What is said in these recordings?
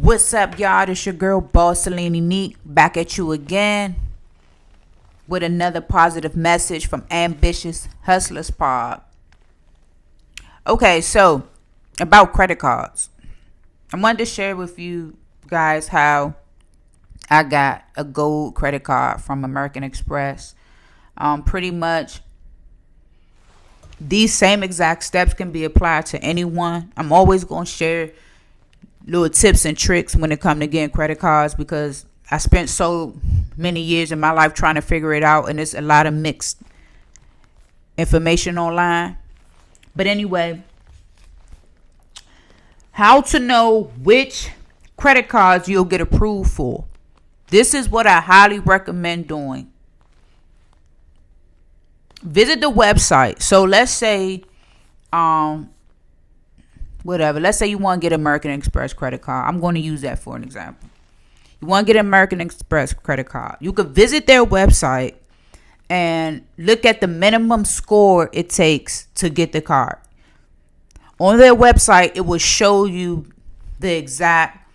What's up, y'all? This your girl, Boss Celine Neek, back at you again with another positive message from Ambitious Hustlers Pod. Okay, so about credit cards. I wanted to share with you guys how I got a gold credit card from American Express. Pretty much these same exact steps can be applied to anyone. I'm always going to share little tips and tricks when it comes to getting credit cards because I spent so many years in my life trying to figure it out, and there's a lot of mixed information online. But anyway, how to know which credit cards you'll get approved for. This is what I highly recommend doing. Visit the website. So let's say let's say you want to get American Express credit card. I'm going to use that for an example. You want to get American Express credit card. You could visit their website and look at the minimum score it takes to get the card. On their website, it will show you the exact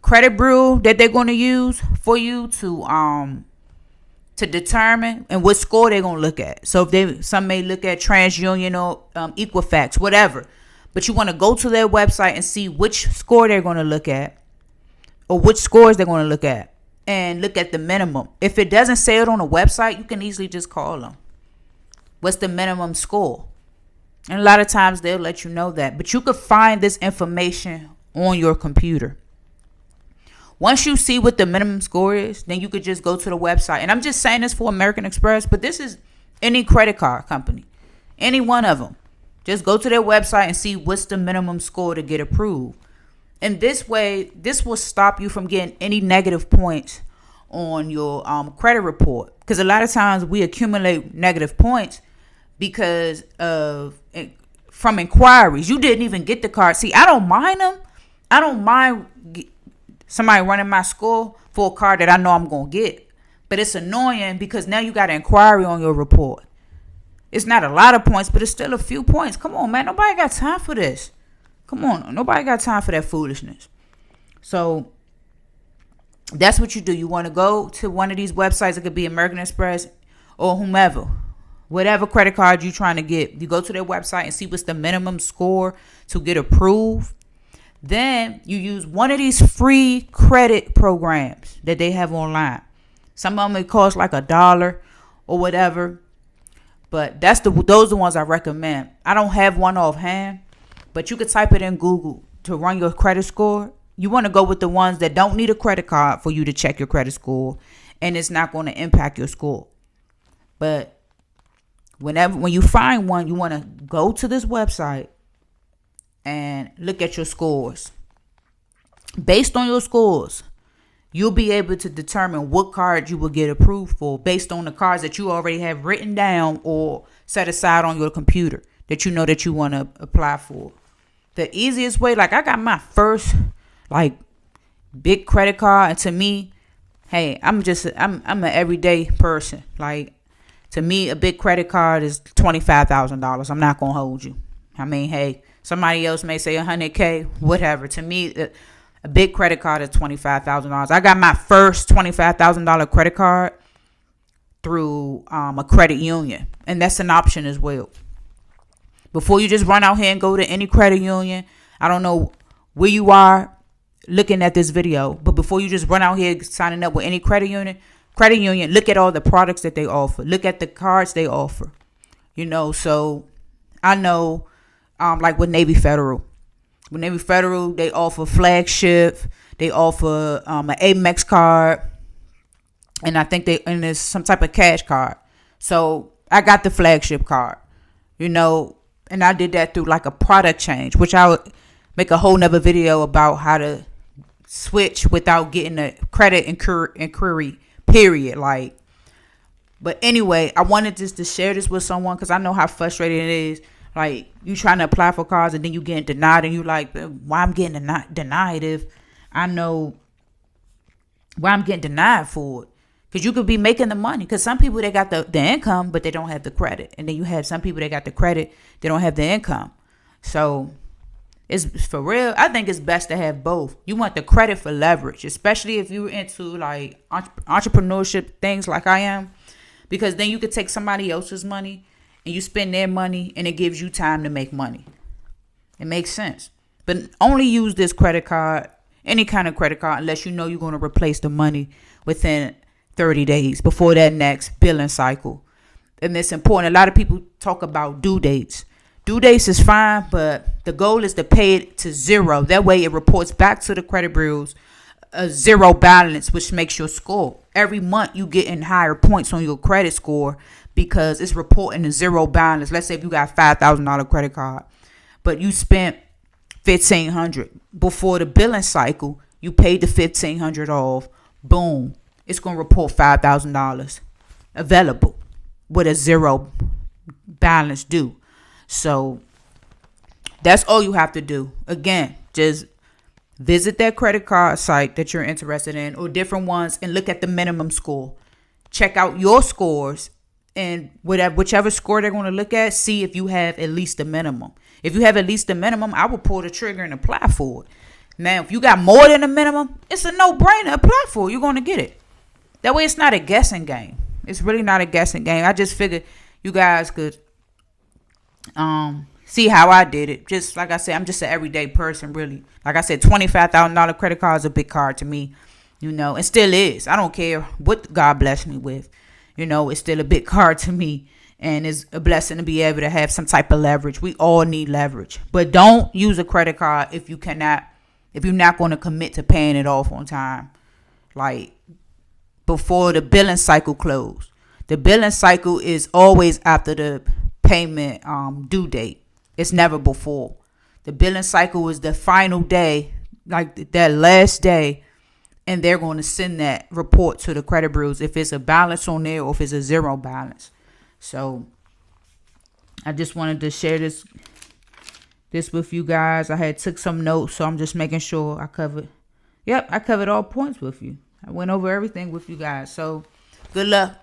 credit bureau that they're going to use for you to determine and what score they're going to look at. So if some may look at TransUnion or Equifax, whatever. But you want to go to their website and see which score they're going to look at or which scores they're going to look at and look at the minimum. If it doesn't say it on the website, you can easily just call them. What's the minimum score? And a lot of times they'll let you know that. But you could find this information on your computer. Once you see what the minimum score is, then you could just go to the website. And I'm just saying this for American Express, but this is any credit card company, any one of them. Just go to their website and see what's the minimum score to get approved. And this way, this will stop you from getting any negative points on your credit report. Because a lot of times we accumulate negative points because from inquiries. You didn't even get the card. See, I don't mind them. I don't mind somebody running my score for a card that I know I'm going to get. But it's annoying because now you got an inquiry on your report. It's not a lot of points, but it's still a few points. Come on, man. Nobody got time for this. Come on. Nobody got time for that foolishness. So that's what you do. You want to go to one of these websites. It could be American Express or whomever. Whatever credit card you're trying to get. You go to their website and see what's the minimum score to get approved. Then you use one of these free credit programs that they have online. Some of them it cost like $1 or whatever. But those are the ones I recommend. I don't have one offhand, but you could type it in Google to run your credit score. You want to go with the ones that don't need a credit card for you to check your credit score, and it's not going to impact your score. But when you find one, you want to go to this website and look at your scores. Based on your scores, you'll be able to determine what card you will get approved for based on the cards that you already have written down or set aside on your computer that you know that you want to apply for. The easiest way, I got my first big credit card, and to me, hey, I'm an everyday person. To me, a big credit card is $25,000. I'm not gonna hold you. I mean, hey, somebody else may say $100K, whatever. To me, a big credit card is $25,000. I got my first $25,000 credit card through a credit union. And that's an option as well. Before you just run out here and go to any credit union, I don't know where you are looking at this video, but before you just run out here signing up with any credit union, look at all the products that they offer. Look at the cards they offer. So I know with Navy Federal. With Navy Federal, they offer flagship. They offer an Amex card, and I think there's some type of cash card. So I got the flagship card, and I did that through a product change, which I would make a whole nother video about how to switch without getting a credit inquiry. Period. But anyway, I wanted just to share this with someone because I know how frustrating it is. You trying to apply for cards and then you getting denied, and you why I'm getting denied if I know why I'm getting denied for it. Because you could be making the money. Because some people, they got the income, but they don't have the credit. And then you have some people that got the credit, they don't have the income. So It's for real. I think it's best to have both. You want the credit for leverage, especially if you're into like entrepreneurship things like I am, because then you could take somebody else's money and you spend their money and it gives you time to make money. It makes sense. But only use this credit card, any kind of credit card, unless you know you're going to replace the money within 30 days before that next billing cycle. And it's important. A lot of people talk about due dates. Due dates is fine, but the goal is to pay it to zero. That way it reports back to the credit bureaus a zero balance, which makes your score. Every month you get in higher points on your credit score because it's reporting a zero balance. Let's say if you got $5,000 credit card, but you spent $1,500 before the billing cycle, you paid the $1,500 off. Boom, it's gonna report $5,000 available with a zero balance due. So that's all you have to do. Again, just visit that credit card site that you're interested in or different ones and look at the minimum score. Check out your scores and whichever score they're going to look at, see if you have at least the minimum. If you have at least the minimum, I will pull the trigger and apply for it. Now, if you got more than the minimum, it's a no-brainer. Apply for it. You're going to get it. That way it's not a guessing game. It's really not a guessing game. I just figured you guys could see how I did it. Just like I said, I'm just an everyday person, really. Like I said, $25,000 credit card is a big card to me, and still is. I don't care what God blessed me with, it's still a big card to me, and it's a blessing to be able to have some type of leverage. We all need leverage, but don't use a credit card if you're not going to commit to paying it off on time, like before the billing cycle close. The billing cycle is always after the payment due date. It's never before. The billing cycle is the final day, like that last day, and they're going to send that report to the credit bureaus if it's a balance on there or if it's a zero balance. So I just wanted to share this with you guys. I had took some notes, so I'm just making sure I covered all points with you. I went over everything with you guys. So good luck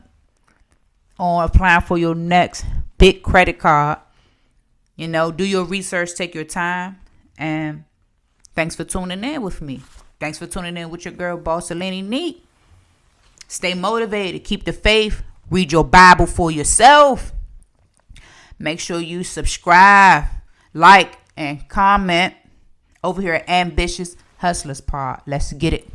on applying for your next big credit card. Do your research, take your time, and thanks for tuning in with me. Thanks for tuning in with your girl, Boss Eleni Neat. Stay motivated, keep the faith, read your Bible for yourself. Make sure you subscribe, like, and comment over here at Ambitious Hustlers Pod. Let's get it.